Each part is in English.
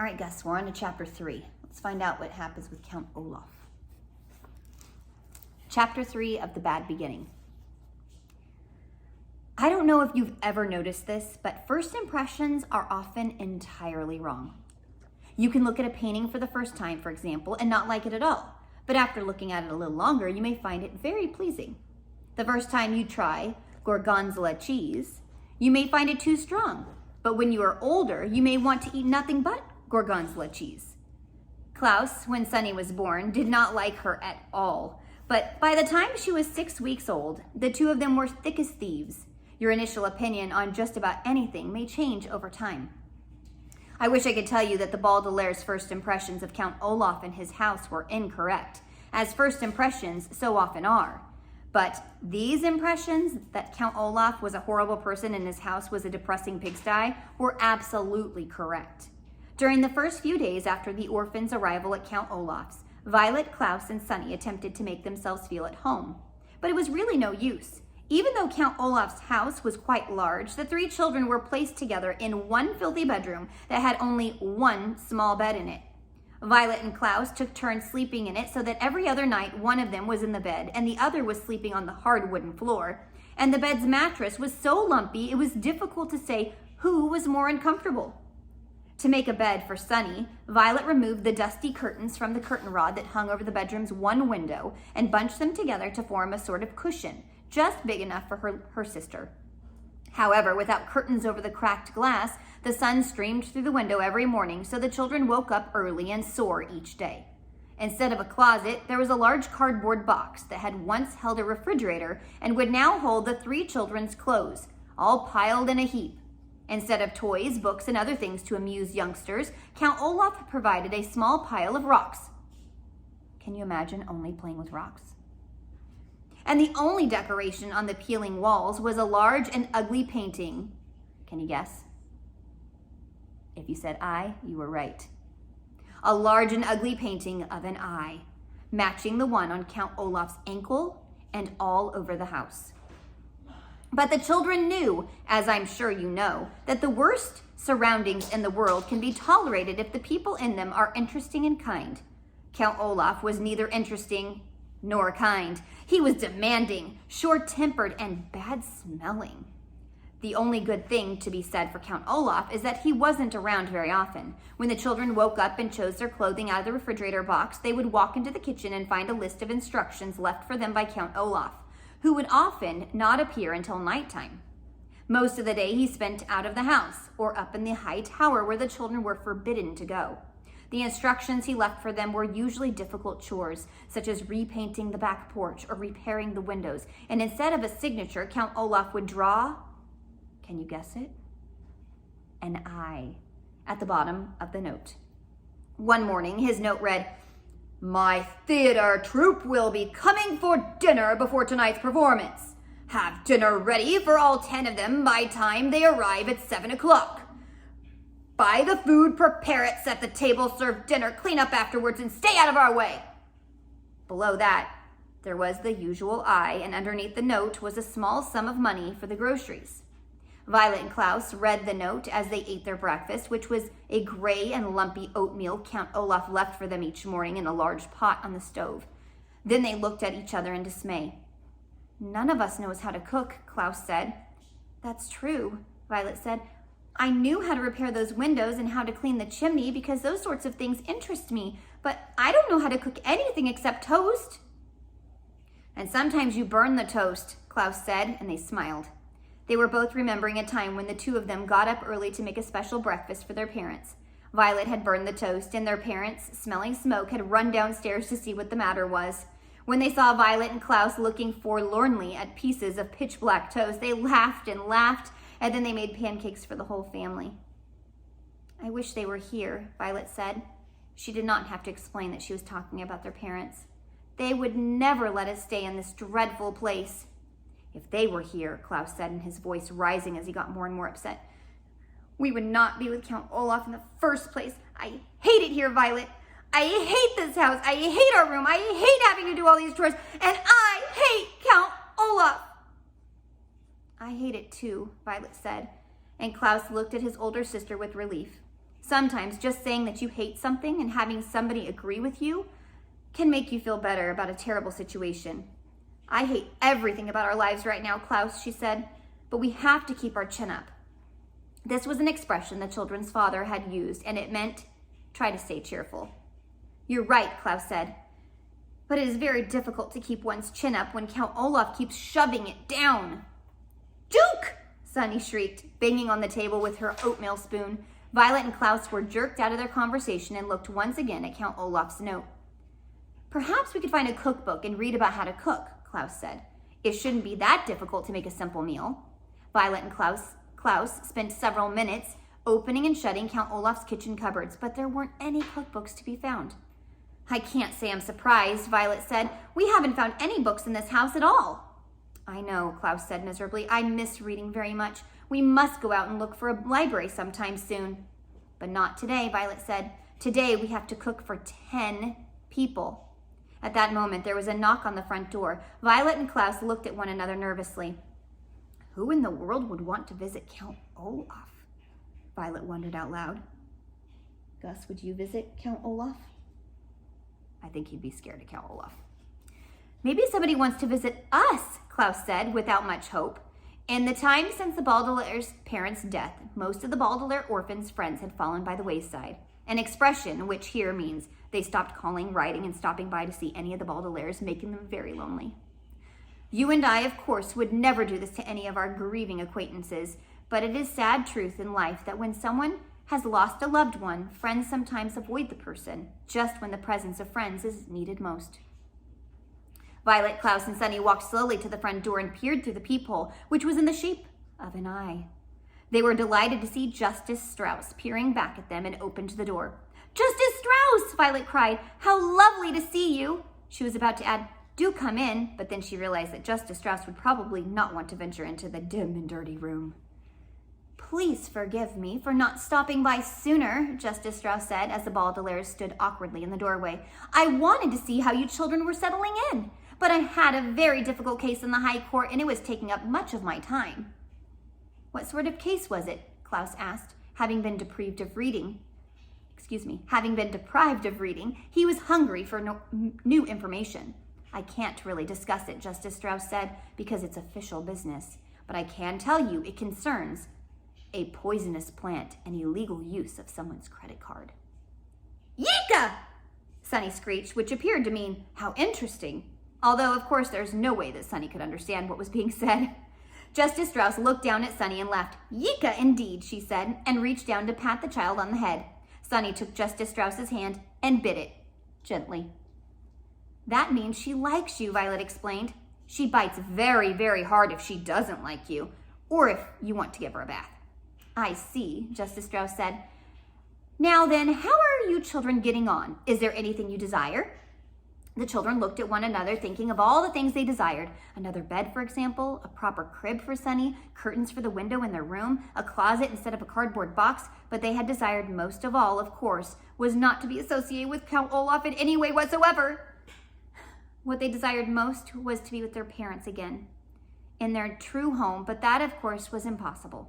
right, Gus, we're on to chapter 3. Let's find out what happens with Count Olaf. Chapter 3 of The Bad Beginning. I don't know if you've ever noticed this, but first impressions are often entirely wrong. You can look at a painting for the first time, for example, and not like it at all. But after looking at it a little longer, you may find it very pleasing. The first time you try gorgonzola cheese, you may find it too strong. But when you are older, you may want to eat nothing but gorgonzola cheese. Klaus, when Sunny was born, did not like her at all. But by the time she was 6 weeks old, the two of them were thick as thieves. Your initial opinion on just about anything may change over time. I wish I could tell you that the Baudelaire's first impressions of Count Olaf and his house were incorrect, as first impressions so often are. But these impressions, that Count Olaf was a horrible person and his house was a depressing pigsty, were absolutely correct. During the first few days after the orphans' arrival at Count Olaf's, Violet, Klaus, and Sunny attempted to make themselves feel at home. But it was really no use. Even though Count Olaf's house was quite large, the three children were placed together in one filthy bedroom that had only one small bed in it. Violet and Klaus took turns sleeping in it so that every other night one of them was in the bed and the other was sleeping on the hard wooden floor. And the bed's mattress was so lumpy it was difficult to say who was more uncomfortable. To make a bed for Sunny, Violet removed the dusty curtains from the curtain rod that hung over the bedroom's one window and bunched them together to form a sort of cushion, just big enough for her sister. However, without curtains over the cracked glass, the sun streamed through the window every morning, so the children woke up early and sore each day. Instead of a closet, there was a large cardboard box that had once held a refrigerator and would now hold the three children's clothes, all piled in a heap. Instead of toys, books, and other things to amuse youngsters, Count Olaf provided a small pile of rocks. Can you imagine only playing with rocks? And the only decoration on the peeling walls was a large and ugly painting. Can you guess? If you said eye, you were right. A large and ugly painting of an eye, matching the one on Count Olaf's ankle and all over the house. But the children knew, as I'm sure you know, that the worst surroundings in the world can be tolerated if the people in them are interesting and kind. Count Olaf was neither interesting nor kind. He was demanding, short-tempered, and bad-smelling. The only good thing to be said for Count Olaf is that he wasn't around very often. When the children woke up and chose their clothing out of the refrigerator box, they would walk into the kitchen and find a list of instructions left for them by Count Olaf, who would often not appear until nighttime. Most of the day he spent out of the house or up in the high tower where the children were forbidden to go. The instructions he left for them were usually difficult chores, such as repainting the back porch or repairing the windows. And instead of a signature, Count Olaf would draw, can you guess it? An eye at the bottom of the note. One morning, his note read, "My theater troupe will be coming for dinner before tonight's performance. Have dinner ready for all 10 of them by time they arrive at 7 o'clock. Buy the food, prepare it, set the table, serve dinner, clean up afterwards, and stay out of our way." Below that, there was the usual eye, and underneath the note was a small sum of money for the groceries. Violet and Klaus read the note as they ate their breakfast, which was a gray and lumpy oatmeal Count Olaf left for them each morning in a large pot on the stove. Then they looked at each other in dismay. "None of us knows how to cook," Klaus said. "That's true," Violet said. "I knew how to repair those windows and how to clean the chimney because those sorts of things interest me, but I don't know how to cook anything except toast." "And sometimes you burn the toast," Klaus said, and they smiled. They were both remembering a time when the two of them got up early to make a special breakfast for their parents. Violet had burned the toast, and their parents, smelling smoke, had run downstairs to see what the matter was. When they saw Violet and Klaus looking forlornly at pieces of pitch-black toast, they laughed and laughed, and then they made pancakes for the whole family. "I wish they were here," Violet said. She did not have to explain that she was talking about their parents. "They would never let us stay in this dreadful place." "If they were here," Klaus said, and his voice rising as he got more and more upset, "we would not be with Count Olaf in the first place. I hate it here, Violet. I hate this house. I hate our room. I hate having to do all these chores. And I hate Count Olaf." "I hate it too," Violet said, and Klaus looked at his older sister with relief. Sometimes just saying that you hate something and having somebody agree with you can make you feel better about a terrible situation. I hate everything about our lives right now, Klaus, she said, but we have to keep our chin up. This was an expression the children's father had used, and it meant try to stay cheerful. You're right, Klaus said, but it is very difficult to keep one's chin up when Count Olaf keeps shoving it down. Duke! Sunny shrieked, banging on the table with her oatmeal spoon. Violet and Klaus were jerked out of their conversation and looked once again at Count Olaf's note. Perhaps we could find a cookbook and read about how to cook, Klaus said. It shouldn't be that difficult to make a simple meal. Violet and Klaus spent several minutes opening and shutting Count Olaf's kitchen cupboards, but there weren't any cookbooks to be found. I can't say I'm surprised, Violet said. We haven't found any books in this house at all. I know, Klaus said miserably. I miss reading very much. We must go out and look for a library sometime soon. But not today, Violet said. Today we have to cook for 10 people. At that moment, there was a knock on the front door. Violet and Klaus looked at one another nervously. Who in the world would want to visit Count Olaf? Violet wondered out loud. Gus, would you visit Count Olaf? I think he'd be scared of Count Olaf. Maybe somebody wants to visit us, Klaus said, without much hope. In the time since the Baudelaire's parents' death, most of the Baudelaire orphans' friends had fallen by the wayside, an expression which here means they stopped calling, writing, and stopping by to see any of the Baudelaires, making them very lonely. You and I, of course, would never do this to any of our grieving acquaintances, but it is sad truth in life that when someone has lost a loved one, friends sometimes avoid the person, just when the presence of friends is needed most. Violet, Klaus, and Sunny walked slowly to the front door and peered through the peephole, which was in the shape of an eye. They were delighted to see Justice Strauss peering back at them and opened the door. Justice Strauss! Violet cried. How lovely to see you! She was about to add, do come in, but then she realized that Justice Strauss would probably not want to venture into the dim and dirty room. Please forgive me for not stopping by sooner, Justice Strauss said as the Baudelaires stood awkwardly in the doorway. I wanted to see how you children were settling in. But I had a very difficult case in the High Court, and it was taking up much of my time. What sort of case was it? Klaus asked, having been deprived of reading. He was hungry for new information. I can't really discuss it, Justice Strauss said, because it's official business. But I can tell you it concerns a poisonous plant and illegal use of someone's credit card. Yika! Sunny screeched, which appeared to mean, how interesting. Although, of course, there's no way that Sunny could understand what was being said. Justice Strauss looked down at Sunny and laughed. Yika, indeed, she said, and reached down to pat the child on the head. Sunny took Justice Strauss's hand and bit it, gently. That means she likes you, Violet explained. She bites very, very hard if she doesn't like you, or if you want to give her a bath. I see, Justice Strauss said. Now then, how are you children getting on? Is there anything you desire? The children looked at one another, thinking of all the things they desired. Another bed, for example, a proper crib for Sunny, curtains for the window in their room, a closet instead of a cardboard box. But they had desired most of all, of course, was not to be associated with Count Olaf in any way whatsoever. What they desired most was to be with their parents again, in their true home, but that, of course, was impossible.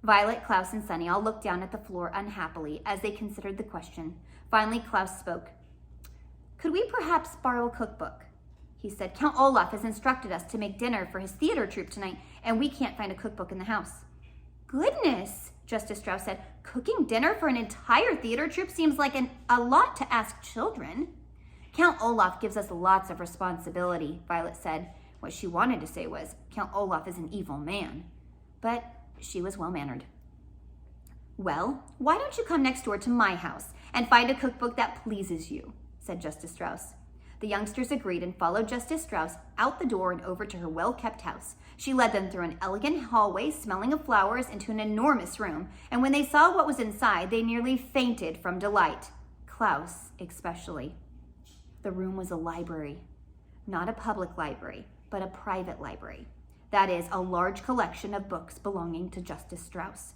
Violet, Klaus, and Sunny all looked down at the floor unhappily as they considered the question. Finally, Klaus spoke. Could we perhaps borrow a cookbook? He said, Count Olaf has instructed us to make dinner for his theater troupe tonight, and we can't find a cookbook in the house. Goodness, Justice Strauss said. Cooking dinner for an entire theater troupe seems like a lot to ask children. Count Olaf gives us lots of responsibility, Violet said. What she wanted to say was, Count Olaf is an evil man. But she was well-mannered. Well, why don't you come next door to my house and find a cookbook that pleases you, said Justice Strauss. The youngsters agreed and followed Justice Strauss out the door and over to her well-kept house. She led them through an elegant hallway smelling of flowers into an enormous room, and when they saw what was inside, they nearly fainted from delight. Klaus, especially. The room was a library. Not a public library, but a private library. That is, a large collection of books belonging to Justice Strauss.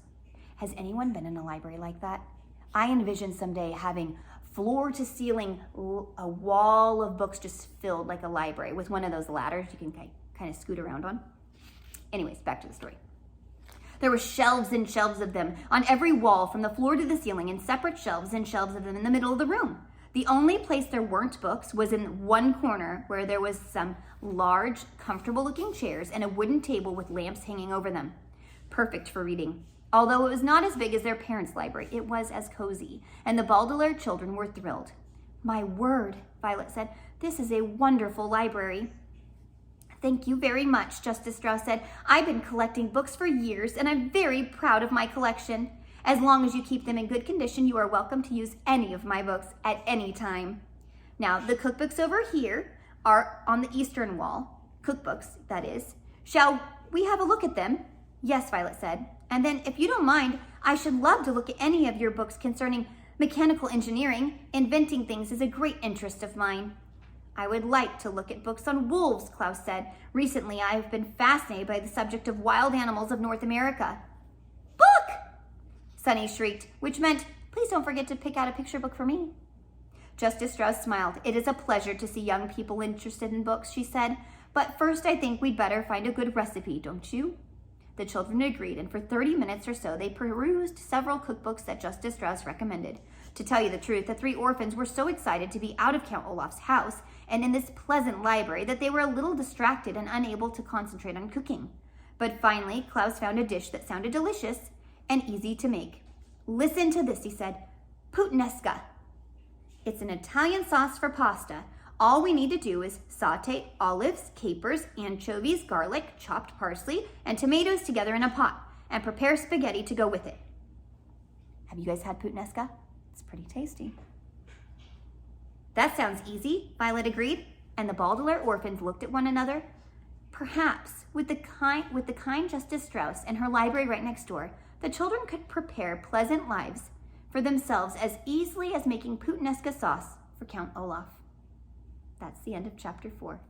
Has anyone been in a library like that? I envision someday having floor-to-ceiling, a wall of books just filled like a library with one of those ladders you can kind of scoot around on. Anyways, back to the story. There were shelves and shelves of them on every wall from the floor to the ceiling, and separate shelves and shelves of them in the middle of the room. The only place there weren't books was in one corner where there was some large, comfortable-looking chairs and a wooden table with lamps hanging over them. Perfect for reading. Although it was not as big as their parents' library, it was as cozy, and the Baudelaire children were thrilled. "My word," Violet said, "this is a wonderful library." "Thank you very much," Justice Strauss said. "I've been collecting books for years, and I'm very proud of my collection. As long as you keep them in good condition, you are welcome to use any of my books at any time. Now, the cookbooks over here are on the eastern wall. Cookbooks, that is. Shall we have a look at them?" "Yes," Violet said. "And then, if you don't mind, I should love to look at any of your books concerning mechanical engineering. Inventing things is a great interest of mine." "I would like to look at books on wolves," Klaus said. "Recently, I have been fascinated by the subject of wild animals of North America." "Book!" Sunny shrieked, which meant, "Please don't forget to pick out a picture book for me." Justice Strauss smiled. "It is a pleasure to see young people interested in books," she said. "But first, I think we'd better find a good recipe, don't you?" The children agreed, and for 30 minutes or so, they perused several cookbooks that Justice Strauss recommended. To tell you the truth, the three orphans were so excited to be out of Count Olaf's house and in this pleasant library that they were a little distracted and unable to concentrate on cooking. But finally, Klaus found a dish that sounded delicious and easy to make. "Listen to this," he said. "Puttanesca. It's an Italian sauce for pasta. All we need to do is saute olives, capers, anchovies, garlic, chopped parsley, and tomatoes together in a pot, and prepare spaghetti to go with it." Have you guys had puttanesca? It's pretty tasty. "That sounds easy," Violet agreed, and the Baudelaire orphans looked at one another. Perhaps, with the kind Justice Strauss and her library right next door, the children could prepare pleasant lives for themselves as easily as making puttanesca sauce for Count Olaf. That's the end of chapter 4.